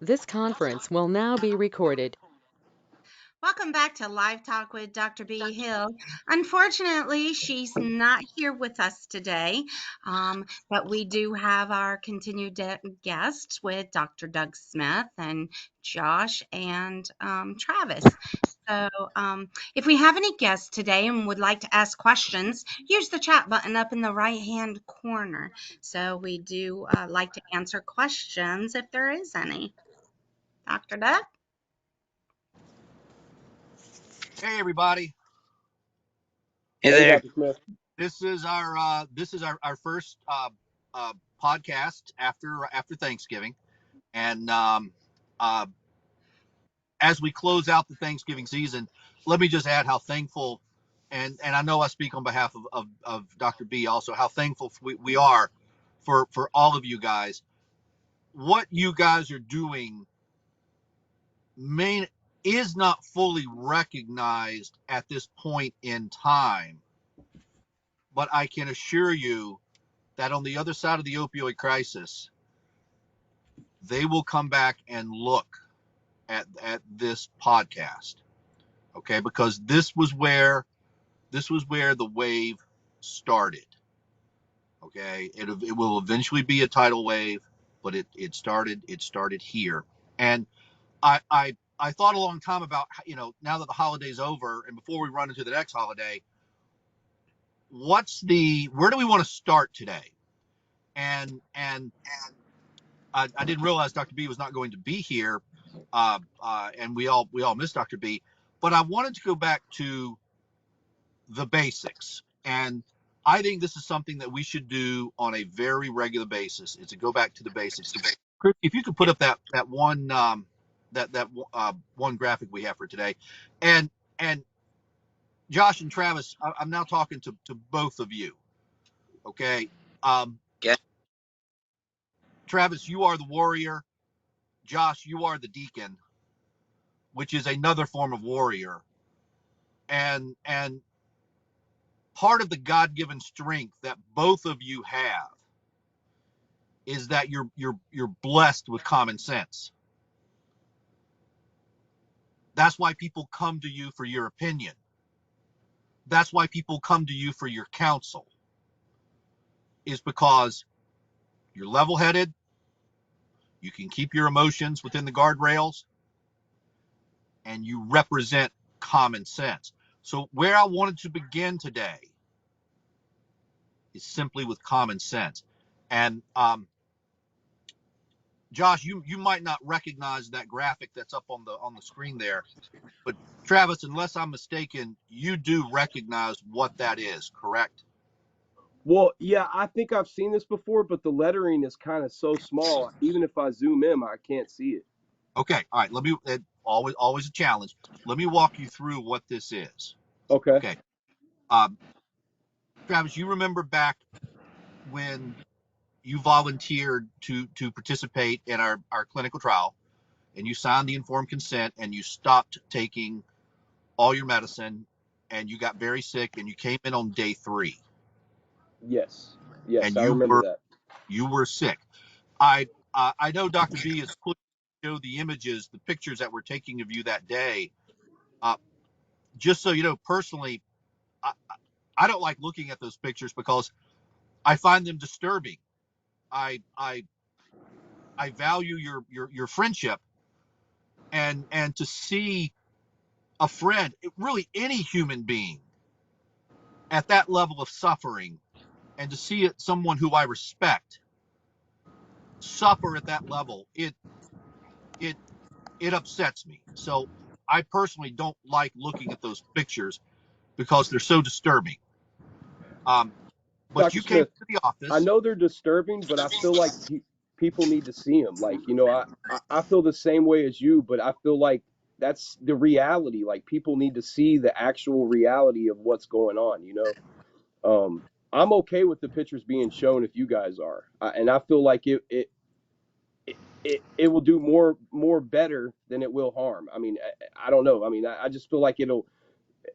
This conference will now be recorded. Welcome back to Live Talk with Dr. B. Hill. Unfortunately, she's not here with us today, but we do have our continued guests with Dr. Doug Smith and Josh and Travis. So, if we have any guests today and would like to ask questions, use the chat button up in the right hand corner. So, we do like to answer questions if there is any. Dr. Doug? Hey everybody. Hey Hey, there. Dr. Smith. This is our first uh, podcast after Thanksgiving, and uh, as we close out the Thanksgiving season, let me just add how thankful, and I know I speak on behalf of Dr. B also, how thankful we are for all of you guys. What you guys are doing main is not fully recognized at this point in time, but I can assure you that on the other side of the opioid crisis, they will come back and look at this podcast. Okay, because this was where the wave started. Okay, it will eventually be a tidal wave, but it started here. And I thought a long time about, now that the holiday's over and before we run into the next holiday, where do we want to start today? And I didn't realize Dr. B was not going to be here, and we all miss Dr. B. But I wanted to go back to the basics, and I think this is something that we should do on a very regular basis. Is to go back to the basics. Chris, if you could put up that one one graphic we have for today, and Josh and Travis, I'm now talking to both of you. Okay, um, Yeah. Travis, you are the warrior. Josh, you are the deacon, which is another form of warrior. And part of the God-given strength that both of you have is that you're blessed with common sense. That's why people come to you for your opinion. That's why people come to you for your counsel, is because you're level-headed, you can keep your emotions within the guardrails, and you represent common sense. So where I wanted to begin today is simply with common sense. And Josh, you might not recognize that graphic that's up on the screen there, but Travis, unless I'm mistaken, you do recognize what that is, correct? Well, yeah, I think I've seen this before, but the lettering is kind of so small. Even if I zoom in, I can't see it. Okay, all right. Let me always a challenge. Let me walk you through what this is. Okay. Okay, um, Travis, you remember back when you volunteered to participate in our clinical trial, and you signed the informed consent, and you stopped taking all your medicine, and you got very sick, and you came in on day 3, Yes. Yes, and I you remember were that. you were sick. I know Dr. B is put show the images, the pictures that we're taking of you that day. Uh, just so you know, personally, I, I don't like looking at those pictures because I find them disturbing. I I I value your friendship, and to see a friend, really any human being, at that level of suffering, and to see it someone who I respect suffer at that level, it it upsets me. So I personally don't like looking at those pictures because they're so disturbing. Um, but Dr. you came Smith, to the I office. know they're disturbing, but I feel like people need to see them. Like, I feel the same way as you, but I feel like that's the reality. Like, people need to see the actual reality of what's going on. I'm okay with the pictures being shown if you guys are. And I feel like it will do more better than it will harm. I mean, I don't know. I mean, I just feel like it'll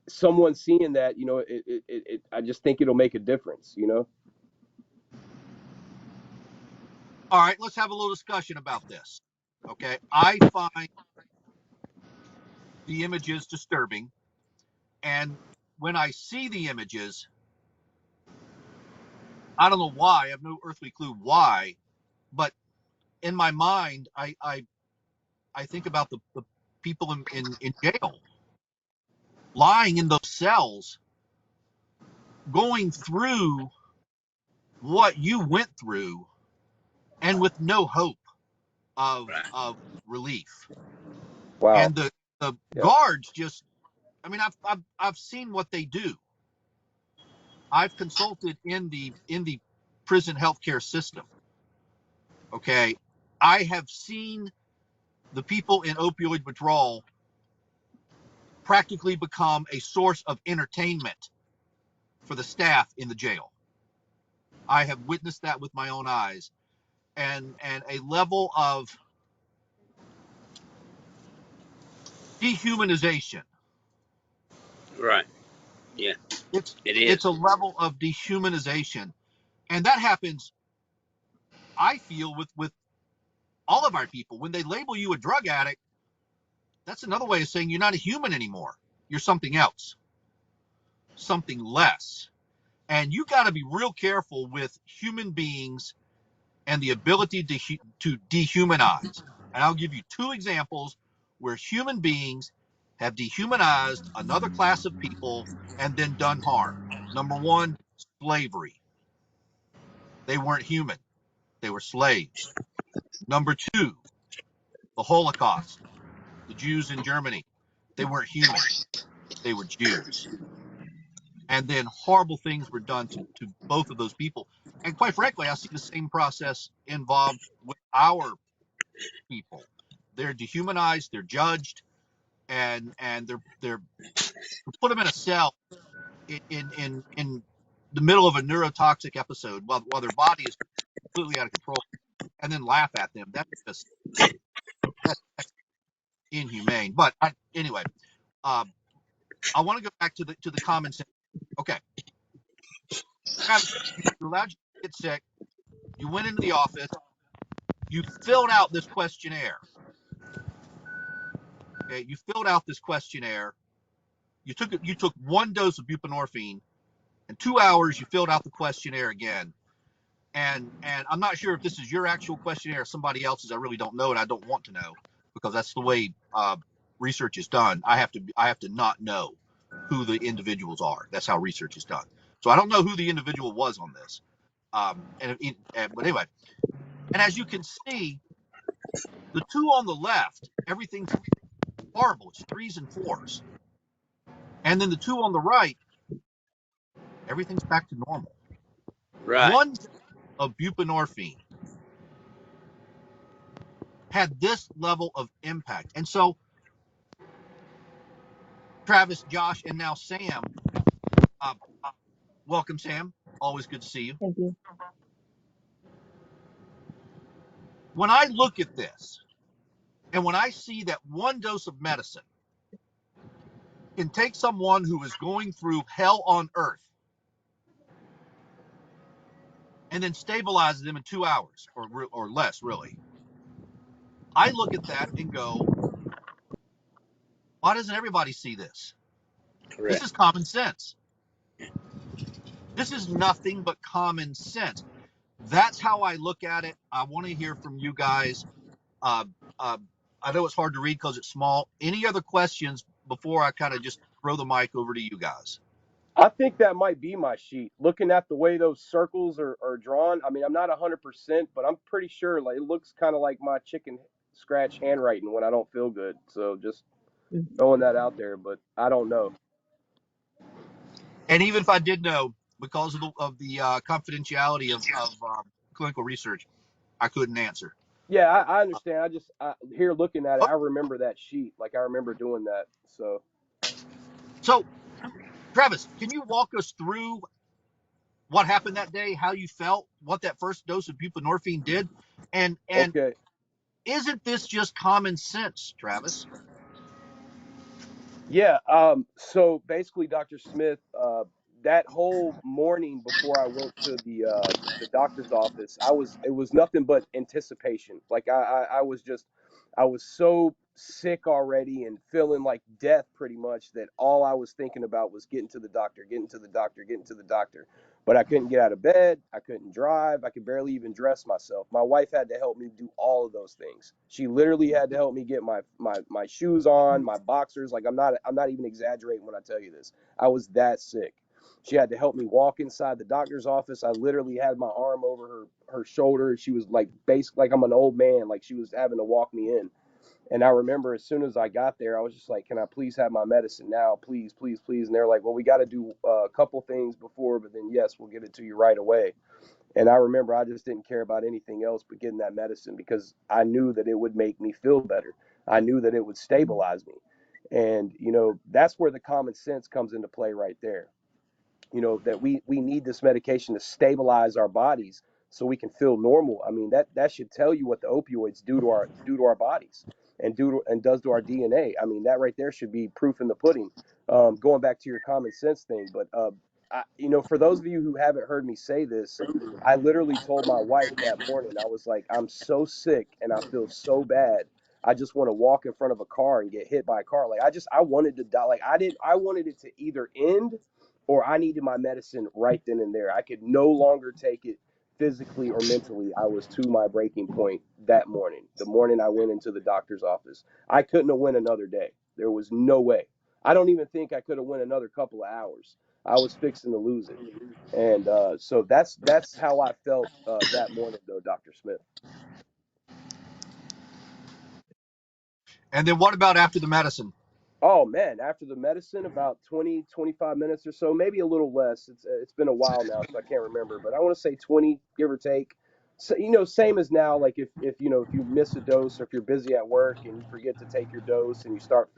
someone seeing that, I just think it'll make a difference. All right, let's have a little discussion about this. Okay. I find the images disturbing. And when I see the images, I don't know why. I have no earthly clue why, but in my mind, I think about the people in jail, lying in those cells, going through what you went through, and with no hope Right. of relief. Wow. And the Yep. guards just, I mean, I've seen what they do. I've consulted in the prison healthcare system. Okay, I have seen the people in opioid withdrawal practically become a source of entertainment for the staff in the jail. I have witnessed that with my own eyes, and a level of dehumanization. Right. Yeah, It's it it's is. a level of dehumanization, and that happens. I feel with all of our people when they label you a drug addict. That's another way of saying you're not a human anymore. You're something else, something less. And you got to be real careful with human beings and the ability to dehumanize. And I'll give you two examples where human beings have dehumanized another class of people and then done harm. Number one, slavery. They weren't human, they were slaves. Number two, the Holocaust, the Jews in Germany. They weren't human, they were Jews. And then horrible things were done to both of those people. And quite frankly, I see the same process involved with our people. They're dehumanized, they're judged, and they're put them in a cell in the middle of a neurotoxic episode while their body is completely out of control, and then laugh at them. That's inhumane. But anyway, uh, I want to go back to the common sense. Okay, Travis, you allowed you to get sick. You went into the office. You filled out this questionnaire. Okay, you filled out this questionnaire. You took one dose of buprenorphine. In 2 hours, you filled out the questionnaire again. And I'm not sure if this is your actual questionnaire or somebody else's. I really don't know, and I don't want to know because that's the way research is done. I have to not know who the individuals are. That's how research is done. So I don't know who the individual was on this. But anyway, and as you can see, the two on the left, everything's horrible. It's threes and fours, and then the two on the right, everything's back to normal. Right. One of buprenorphine had this level of impact, and so Travis, Josh, and now Sam. Uh, Welcome, Sam. Always good to see you. Thank you. When I look at this, and when I see that one dose of medicine can take someone who is going through hell on earth and then stabilize them in 2 hours or less, really, I look at that and go, why doesn't everybody see this? This Correct. is common sense. This is nothing but common sense. That's how I look at it. I want to hear from you guys. Uh, uh, I know it's hard to read because it's small. Any other questions before I kind of just throw the mic over to you guys? I think that might be my sheet. Looking at the way those circles are drawn, I mean, I'm not 100%, but I'm pretty sure like it looks kind of like my chicken scratch handwriting when I don't feel good. So just Mm. throwing that out there, but I don't know. And even if I did know, because of the confidentiality of clinical research, I couldn't answer. Yeah, I understand. Here looking at it, Oh, I remember that sheet. Like I remember doing that. So so, Travis, can you walk us through what happened that day, how you felt, what that first dose of buprenorphine did, and okay. isn't this just common sense, Travis? Yeah. So basically, Dr. Smith, that whole morning before I went to the doctor's office, it was nothing but anticipation. Like I was just I was so sick already and feeling like death pretty much that all I was thinking about was getting to the doctor, getting to the doctor, getting to the doctor. But I couldn't get out of bed. I couldn't drive. I could barely even dress myself. My wife had to help me do all of those things. She literally had to help me get my shoes on, my boxers. Like I'm not even exaggerating when I tell you this. I was that sick. She had to help me walk inside the doctor's office. I literally had my arm over her shoulder. She was like basically like I'm an old man. Like she was having to walk me in. And I remember as soon as I got there, I was just like, "Can I please have my medicine now, please, please, please?" And they're like, "Well, we got to do a couple things before, but then yes, we'll get it to you right away." And I remember I just didn't care about anything else but getting that medicine because I knew that it would make me feel better. I knew that it would stabilize me. And that's where the common sense comes into play right there. That we need this medication to stabilize our bodies so we can feel normal. I mean, that should tell you what the opioids do to our bodies and does to our DNA. I mean, that right there should be proof in the pudding. Going back to your common sense thing, but for those of you who haven't heard me say this, I literally told my wife that morning, I was like, I'm so sick and I feel so bad. I just want to walk in front of a car and get hit by a car. Like I wanted to die. Like I wanted it to either end or I needed my medicine right then and there. I could no longer take it physically or mentally. I was to my breaking point that morning, the morning I went into the doctor's office. I couldn't have went another day. There was no way. I don't even think I could have went another couple of hours. I was fixing to lose it. And so that's how I felt that morning, though, Dr. Smith. And then what about after the medicine? Oh man, after the medicine, about 20, 25 minutes or so, maybe a little less. It's been a while now, so I can't remember, but I want to say 20, give or take. So, same as now, like if you miss a dose or if you're busy at work and you forget to take your dose and you start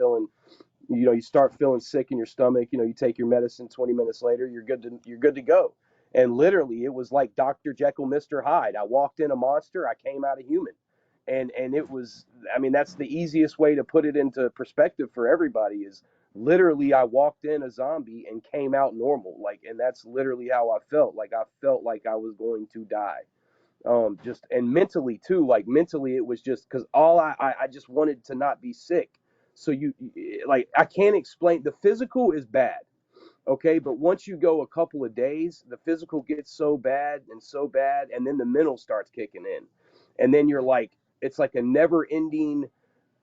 feeling sick in your stomach, you take your medicine 20 minutes later, you're good to go. And literally it was like Dr. Jekyll, Mr. Hyde. I walked in a monster, I came out a human. And it was, I mean, that's the easiest way to put it into perspective for everybody is literally I walked in a zombie and came out normal. Like, and that's literally how I felt. Like I felt like I was going to die. Just and mentally too, like mentally it was just because all I just wanted to not be sick. So like I can't explain, the physical is bad, okay, but once you go a couple of days the physical gets so bad and then the mental starts kicking in, and then you're like, it's like a never ending,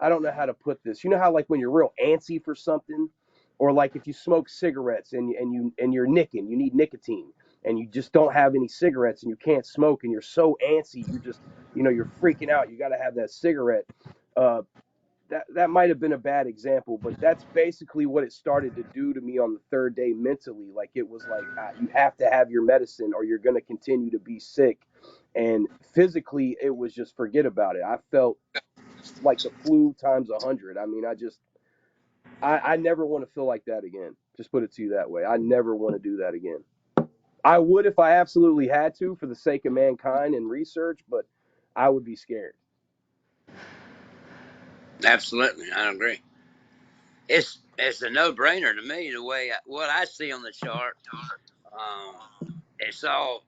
I don't know how to put this. You know how like when you're real antsy for something, or like if you smoke cigarettes and you're nicking, you need nicotine, and you just don't have any cigarettes and you can't smoke and you're so antsy, you're just you're freaking out. You got to have that cigarette. Uh, that might have been a bad example, but that's basically what it started to do to me on the third day mentally. Like it was like you have to have your medicine or you're going to continue to be sick. And physically, it was just forget about it. I felt like the flu times 100. I mean, I never want to feel like that again. Just put it to you that way. I never want to do that again. I would if I absolutely had to for the sake of mankind and research, but I would be scared. Absolutely, I agree. It's a no brainer to me. The way what I see on the chart, um, it's all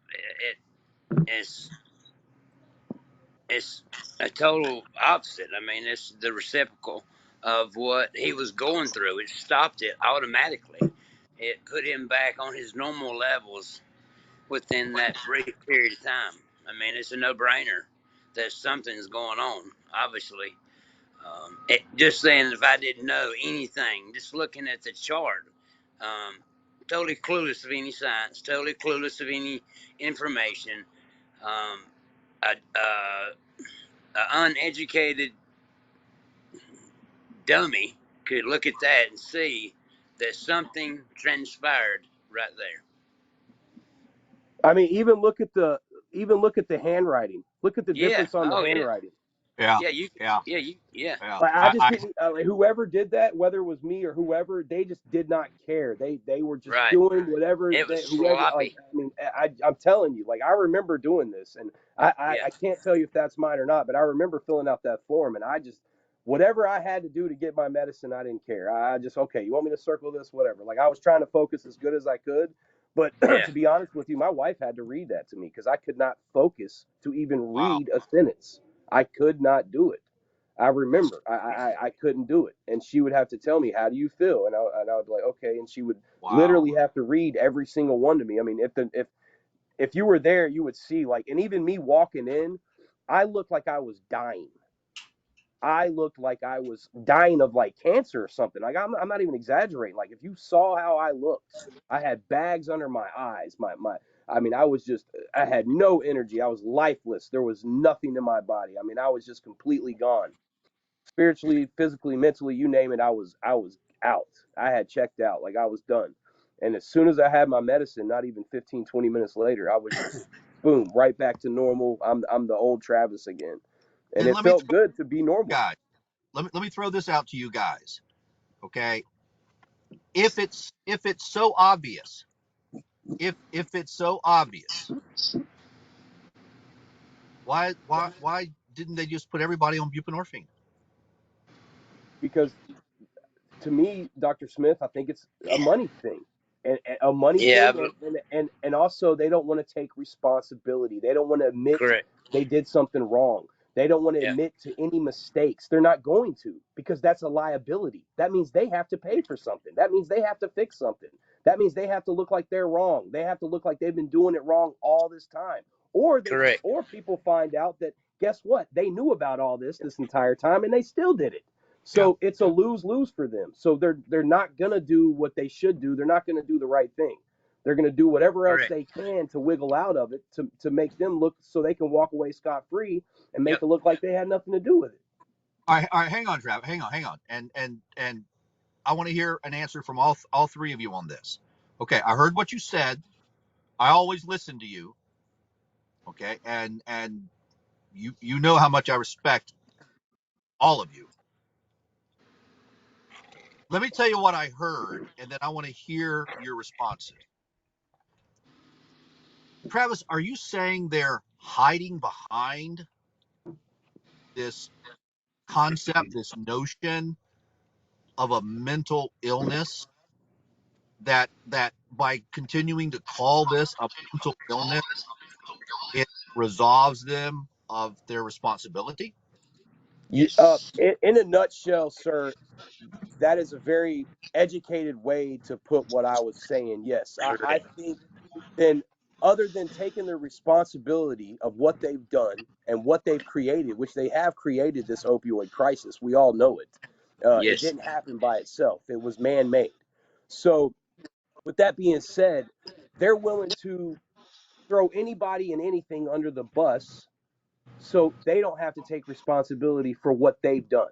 it's a total opposite. I mean, it's the reciprocal of what he was going through. It stopped it automatically. It put him back on his normal levels within that brief period of time. I mean, it's a no-brainer that something's going on. Obviously, just saying if I didn't know anything, just looking at the chart, um, totally clueless of any science, totally clueless of any information. Um, a uneducated dummy could look at that and see that something transpired right there. I mean, even look at the handwriting. Look at the Yeah. difference on the Oh, yeah. handwriting. Yeah, Yeah. You. yeah, Yeah. You. Yeah. yeah. Like I just didn't. Like, whoever did that, whether it was me or whoever, they just did not care. They were just Right. doing whatever It was whoever. Like sloppy. I mean, I'm telling you, like I remember doing this, and Yeah. I can't tell you if that's mine or not, but I remember filling out that form, and I just whatever I had to do to get my medicine, I didn't care. I just okay, you want me to circle this, whatever. Like I was trying to focus as good as I could, but Yeah. to be honest with you, my wife had to read that to me because I could not focus to even Wow. read a sentence. I could not do it. I remember I couldn't do it, and she would have to tell me, "How do you feel?" And I would be like, "Okay," and she would Wow. literally have to read every single one to me. I mean, if you were there, you would see, like, and even me walking in, I looked like I was dying. I looked like I was dying of like cancer or something. Like I'm not even exaggerating. Like if you saw how I looked, I had bags under my eyes. I mean, I was just, I had no energy. I was lifeless. There was nothing in my body. I mean, I was just completely gone. Spiritually, physically, mentally, you name it, I was out. I had checked out. Like I was done. And as soon as I had my medicine, not even 15, 20 minutes later, I was just boom, right back to normal. I'm the old Travis again. And And it let me felt throw good to be normal. guys. Let me throw this out to you guys. Okay. If it's so obvious, if it's so obvious, why didn't they just put everybody on buprenorphine? Because to me, Dr. Smith, I think it's a money thing, and a money Yeah, thing, but and also they don't want to take responsibility. They don't want to admit correct. they did something wrong. They don't want to Yeah, admit to any mistakes. They're not going to, because that's a liability. That means they have to pay for something. That means they have to fix something. That means they have to look like they're wrong. They have to look like they've been doing it wrong all this time. correct. Or people find out that, guess what? They knew about all this entire time and they still did it. Yeah. So it's a lose-lose for them. So they're not gonna do what they should do. They're not gonna do the right thing. They're gonna do whatever else Correct. they can to wiggle out of it to make them look so they can walk away scot-free and make Yep. it look like they had nothing to do with it. All right, hang on, Trav. Hang on. And I want to hear an answer from all three of you on this. Okay, I heard what you said. I always listen to you. Okay, and you know how much I respect all of you. Let me tell you what I heard, and then I want to hear your responses. Travis, are you saying they're hiding behind this concept, this notion of a mental illness, that by continuing to call this a mental illness, it resolves them of their responsibility? In a nutshell, sir, that is a very educated way to put what I was saying. Yes, I Correct. think then, other than taking the responsibility of what they've done and what they've created, which they have created this opioid crisis, we all know it. It Yes. didn't happen by itself, it was man made. So, with that being said, they're willing to throw anybody and anything under the bus so they don't have to take responsibility for what they've done.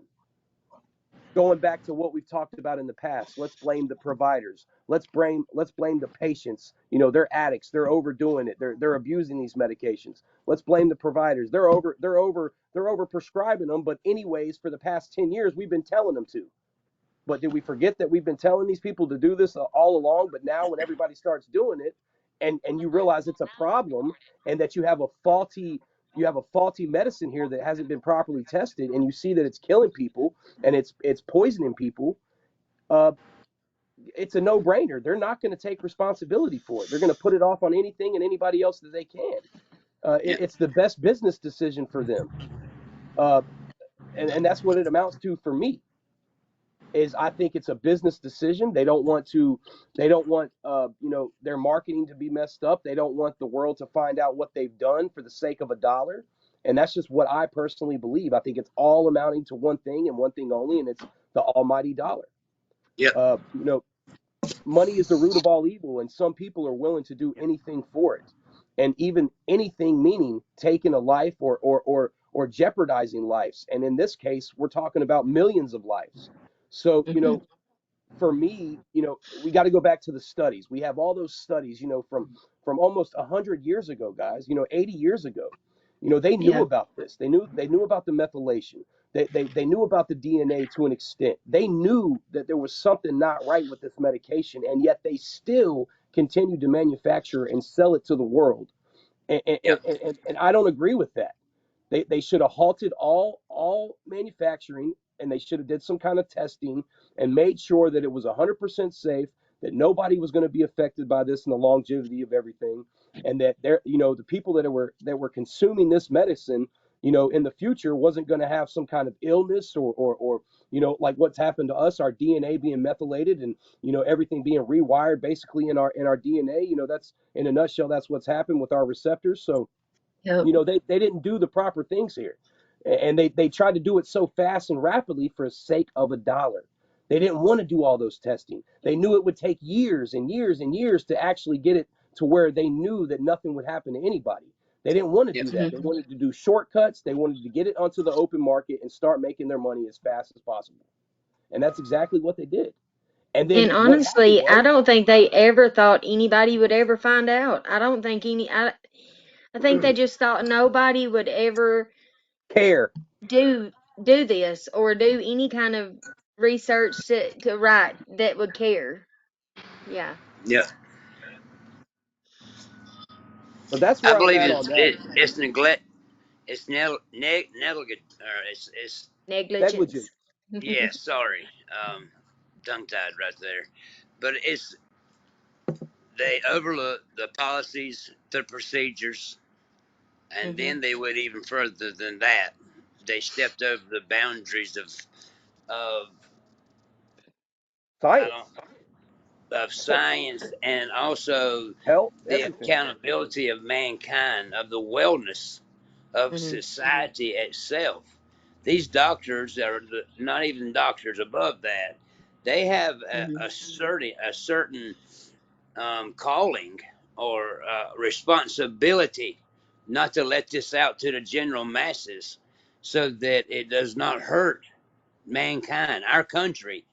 Going back to what we've talked about in the past, let's blame the providers. Let's blame the patients. You know, they're addicts. They're overdoing it. They're abusing these medications. Let's blame the providers. They're over prescribing them. But anyways, for the past 10 years, we've been telling them to. But did we forget that we've been telling these people to do this all along? But now when everybody starts doing it, and you realize it's a problem, and that you have a faulty medicine here that hasn't been properly tested, and you see that it's killing people and it's poisoning people, uh, it's a no-brainer. They're not going to take responsibility for it. They're going to put it off on anything and anybody else that they can. Yeah. It's the best business decision for them, uh, and that's what it amounts to for me. Is I think it's a business decision. They don't want their marketing to be messed up. They don't want the world to find out what they've done for the sake of a dollar. And that's just what I personally believe. I think it's all amounting to one thing and one thing only, and it's the almighty dollar. Yep. Uh, you know, Money is the root of all evil, and some people are willing to do anything for it. And even anything meaning taking a life or jeopardizing lives. And in this case, we're talking about millions of lives. So, for me, we got to go back to the studies. We have all those studies, from almost 100 years ago, guys. 80 years ago. They knew Yeah. about this. They knew about the methylation. They knew about the DNA to an extent. They knew that there was something not right with this medication, and yet they still continued to manufacture and sell it to the world. Yep. And I don't agree with that. They should have halted all manufacturing, and they should have did some kind of testing and made sure that it was 100% safe, that nobody was going to be affected by this and the longevity of everything, and that the people that were consuming this medicine, in the future wasn't going to have some kind of illness or like what's happened to us, our DNA being methylated and everything being rewired basically in our DNA. That's in a nutshell, that's what's happened with our receptors. So Yep. they didn't do the proper things here, and they tried to do it so fast and rapidly for the sake of a dollar. They didn't want to do all those testing. They knew it would take years and years and years to actually get it to where they knew that nothing would happen to anybody. They didn't want to do Yes. that. They wanted to do shortcuts. They wanted to get it onto the open market and start making their money as fast as possible. And that's exactly what they did. And then And what happened honestly, I was don't think they ever thought anybody would ever find out. I don't think I think they just thought nobody would ever care. do this or do any kind of research to write that would care. Yeah. Yeah. But that's I where I'm believe at on that. it's neglect. It's negligent. Or it's Negligent. Negligence. yeah. Sorry, tongue tied right there. But they overlook the policies, the procedures, and Mhm. then they went even further than that. They stepped over the boundaries of I Science, don't of science and also health, the everything. accountability of mankind, of the wellness of Mhm. society itself. These doctors are not even doctors above that. They have Mhm. a certain calling or responsibility not to let this out to the general masses so that it does not hurt mankind, our country.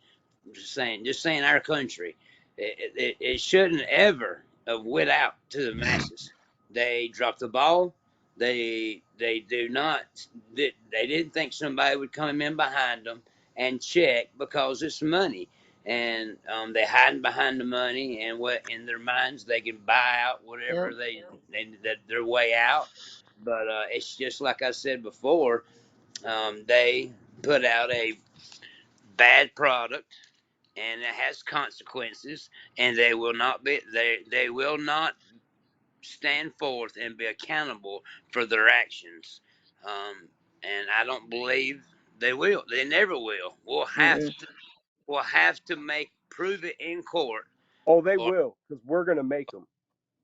Just saying our country. It shouldn't ever have went out to the masses. They dropped the ball. They do not. They didn't think somebody would come in behind them and check because it's money, and they hiding behind the money, and what in their minds they can buy out whatever Yep. their way out. But it's just like I said before. They put out a bad product and it has consequences, and they will not stand forth and be accountable for their actions. And I don't believe they will. They never will. Mm-mm. We'll have to make prove it in court, Oh, they or will, because we're gonna make them.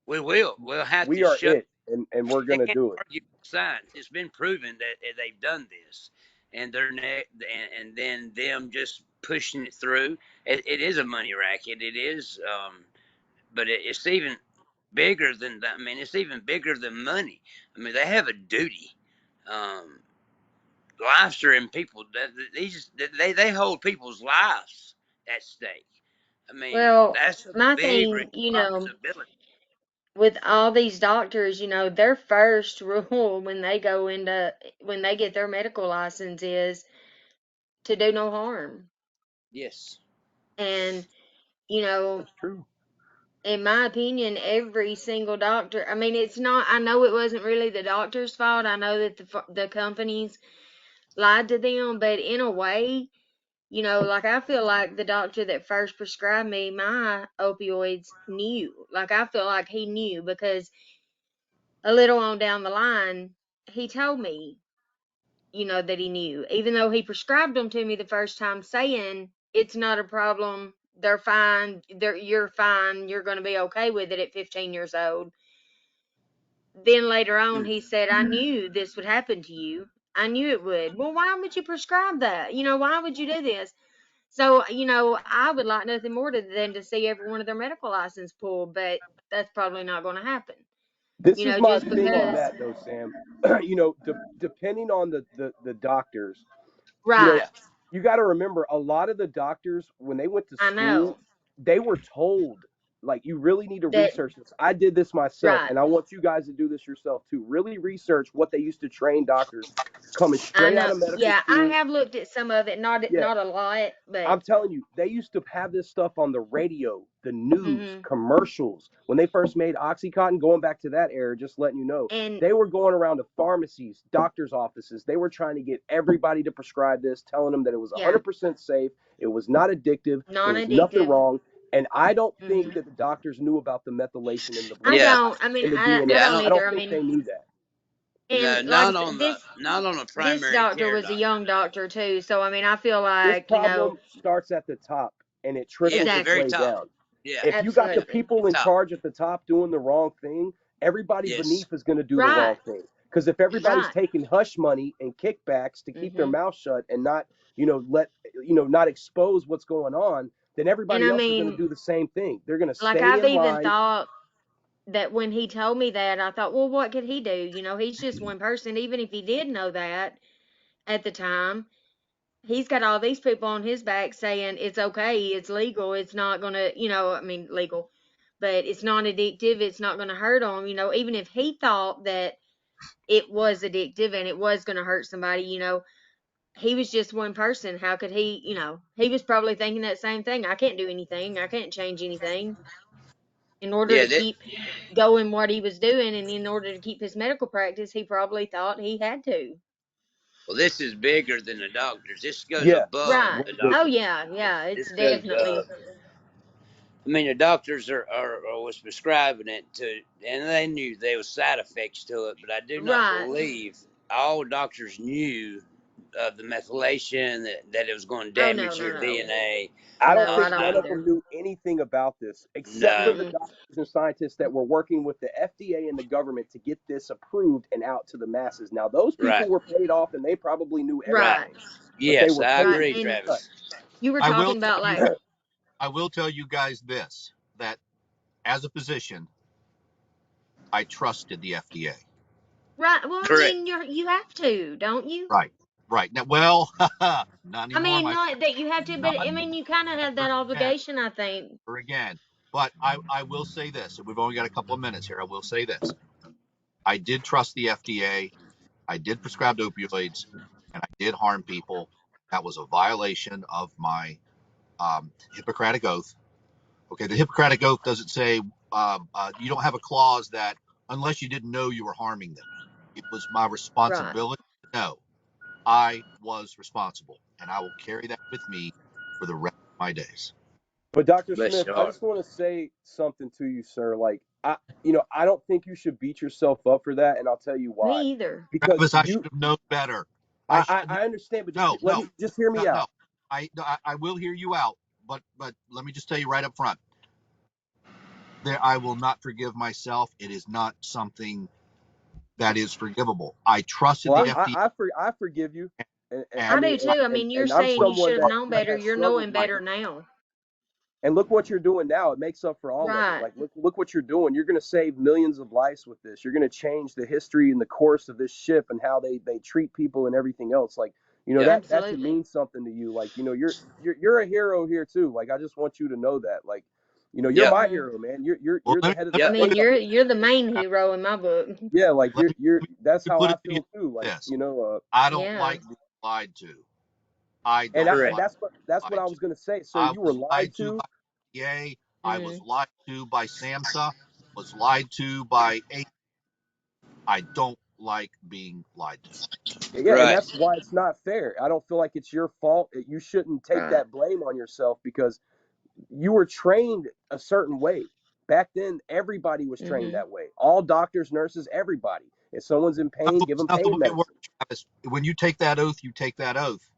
we will. We'll have We to are show. it, and we're They gonna can't do it. argue with science. It's been proven that they've done this, and and then them just pushing it through. It is a money racket. It is, but it's even bigger than that. I mean, it's even bigger than money. I mean, they have a duty. Um, Lives are in people. These they hold people's lives at stake. I mean, Well, that's a my big thing, responsibility. with all these doctors, their first rule when they get their medical license is to do no harm. Yes. And, you know, That's true. in my opinion, every single doctor, I mean, it's not, I know it wasn't really the doctor's fault. I know that the companies lied to them, but in a way, like I feel like the doctor that first prescribed me my opioids knew. Like I feel like he knew because a little on down the line, he told me, that he knew, even though he prescribed them to me the first time, saying it's not a problem. They're fine. You're fine. You're going to be okay with it at 15 years old. Then later on, he said, I knew this would happen to you. I knew it would. Well, why would you prescribe that? Why would you do this? So, I would like nothing more than to see every one of their medical license pulled, but that's probably not going to happen. This is my Just thing on because. that, though, Sam. Depending on the doctors, you know, Right. Yeah. you got to remember a lot of the doctors when they went to I school, know they were told like you really need to that. research this. I did this myself, Right. and I want you guys to do this yourself too. Really research what they used to train doctors coming I straight out know. of medical Yeah, I school. have looked at some of it, Yeah, not a lot, but I'm telling you, they used to have this stuff on the radio, the news, mhm. commercials. When they first made OxyContin, going back to that era, just letting you know, And they were going around to pharmacies, doctors' offices. They were trying to get everybody to prescribe this, telling them that it was yeah, 100% safe, it was not addictive, there was nothing non-addictive. wrong. And I don't think Mhm. that the doctors knew about the methylation in the I Yeah. bloodstream, don't. I mean, in the I DNA. Yeah. I don't don't. I either. don't I think mean, they knew that. No, And like I not said, on the this primary doctor care was a doctor. young doctor too. So I mean, I feel This like, problem starts at the top and it Yeah, trickles the its very exactly, way top. down. Yeah, If you got the absolutely, people in top. charge at the top doing the wrong thing, everybody Yes. beneath is going to do the right, wrong thing. Because if everybody's right, taking hush money and kickbacks to keep their mhm. mouth shut and not, not expose what's going on, then And everybody I else is going to mean, do the same thing. They're going to like stay I've in even line. thought that when he told me that, I thought, well, what could he do? You know, he's just one person. Even if he did know that at the time, he's got all these people on his back saying it's okay, it's legal, it's not gonna, I mean, legal, but it's not addictive, it's not gonna hurt him. Even if he thought that it was addictive and it was gonna hurt somebody, he was just one person. How could he? He was probably thinking that same thing. I can't do anything. I can't change anything. In order Yeah, to keep going what he was doing, and in order to keep his medical practice, he probably thought he had to. well, this is bigger than the doctors. This goes Yeah, above Right. way the Oh bigger. doctors. yeah, yeah. It's This goes definitely above. I mean, the doctors was prescribing it to, and they knew there was side effects to it, but I do not right. believe all doctors knew of the methylation that it was going to Oh no, damage no, your no, DNA. I don't no. I think don't none of No, them either. knew anything about this except for no, the Mm-mm. doctors and scientists that were working with the FDA and the government to get this approved and out to the masses. Now, those right, people were paid off and they probably knew right. Right, everything, but they Yes, were I paid right. agree, to And shut. Travis. you were I will talking tell about you, like I will tell you guys this, that as a physician, I trusted the FDA. right. Well, I Correct. mean, you have to, don't you? Right. Right. Now, well, not I anymore, mean, my not that you have to, but not I mean, you kind of have ever that again. obligation, I think. Never again. But I will say this, and we've only got a couple of minutes here. I will say this. I did trust the FDA. I did prescribe opioids and I did harm people. That was a violation of my Hippocratic Oath. Okay, the Hippocratic Oath doesn't say you don't have a clause that unless you didn't know you were harming them. It was my Right. responsibility to know I was responsible, and I will carry that with me for the rest of my days. But Dr. Bless Smith, your I heart. just want to say something to you, sir. Like I don't think you should beat yourself up for that, and I'll tell you why. Me either. Because Travis, I should have known better. No, I understand, but no, let no, me just hear no, me no. out. I will hear you out, but let me just tell you right up front. There, I will not forgive myself. It is not something that is forgivable. I trusted the Well, FDA, I forgive you, I I and mean, do too. I mean, you're and I'm saying you someone should have that known that better. has You're struggled knowing with better this. now. And look what you're doing now. It makes up for all of it. Right. Like look what you're doing. You're going to save millions of lives with this. You're going to change the history and the course of this ship and how they treat people and everything else. Like Yep. that should Absolutely. mean something to you. Like you're a hero here too. Like I just want you to know that. Like you're Yep. my Mhm. hero, man. You're well, you're the head of let the I me Yep. put mean, it state. you're the main hero in my book. Yeah, like let you're that's me how put I it to you feel too. Like like this. I don't Yeah. like being lied to. I and don't Correct. like that's what lied I to. was gonna say, sir. I You were was lied lied to to. by the EA. I was Mhm. lied to by SAMHSA. Was lied to by A. I don't like being lied to. Yeah, and Right. that's why it's not fair. I don't feel like it's your fault. You shouldn't take Right. that blame on yourself because you were trained a certain way. Back then, everybody was trained Mhm. that way. All doctors, nurses, everybody. If someo's in pain, give them That's the pain way it works, medicine. Travis. When you take that oath, you take that oath,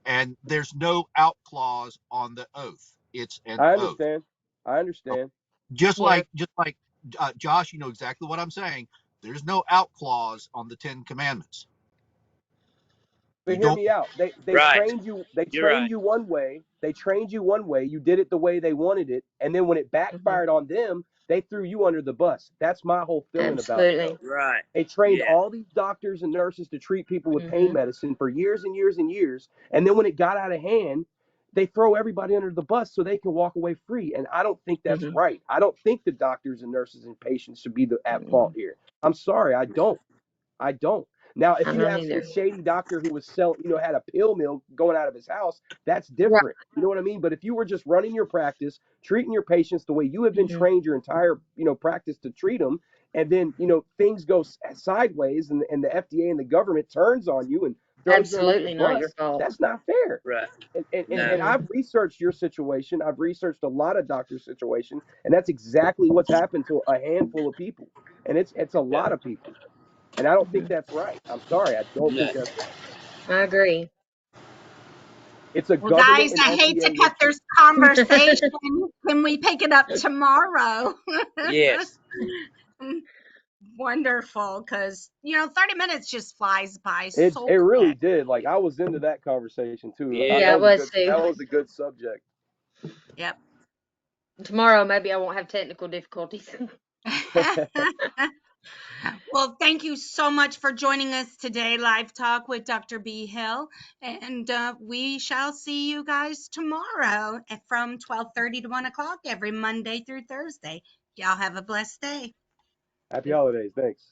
and there's no out clause on the oath. It's an I oath. understand. I Okay? understand. Yep. Just like Josh, you know exactly what I'm saying. There's no out clause on the Ten Commandments. But You hear don't. me out. They Right. trained you. They You're trained right. you one way. They trained you one way. You did it the way they wanted it, and then when it Mhm. backfired on them, they threw you under the bus. That's my whole feeling about it, though. Absolutely. Right. They trained Yeah. all these doctors and nurses to treat people with pain Mhm. medicine for years and years and years, and then when it got out of hand, they throw everybody under the bus so they can walk away free. And I don't think that's Mhm. right. I don't think the doctors and nurses and patients should be at fault Mhm. here. I'm sorry, I don't. I don't. Now, if I you don't have some either. shady doctor who was selling, had a pill mill going out of his house, that's Right. different. You know what I mean? But if you were just running your practice, treating your patients the way you have been Mhm. trained your entire, practice to treat them, and then, things go sideways and the FDA and the government turns on you and throws you under the Absolutely not your bus, fault. that's not fair. Right. And No. Mhm. I've researched your situation. I've researched a lot of doctors' situation, and that's exactly what's happened to a handful of people. And it's a Yeah. lot of people. And I don't think that's right. I'm sorry, I don't No. think that's right. I agree. It's a Well, government guys, and I hate to FDA cut issue. this conversation. Can we pick it up tomorrow? Yes. Wonderful, because 30 minutes just flies by It so it really quick. did. Like I was into that conversation too. Yeah, Yeah. it was too. That was a good subject. Yep. Tomorrow, maybe I won't have technical difficulties. Well, thank you so much for joining us today, Live Talk with Dr. B. Hill. And we shall see you guys tomorrow from 12:30 to 1 o'clock every Monday through Thursday. Y'all have a blessed day. Happy holidays. Thanks.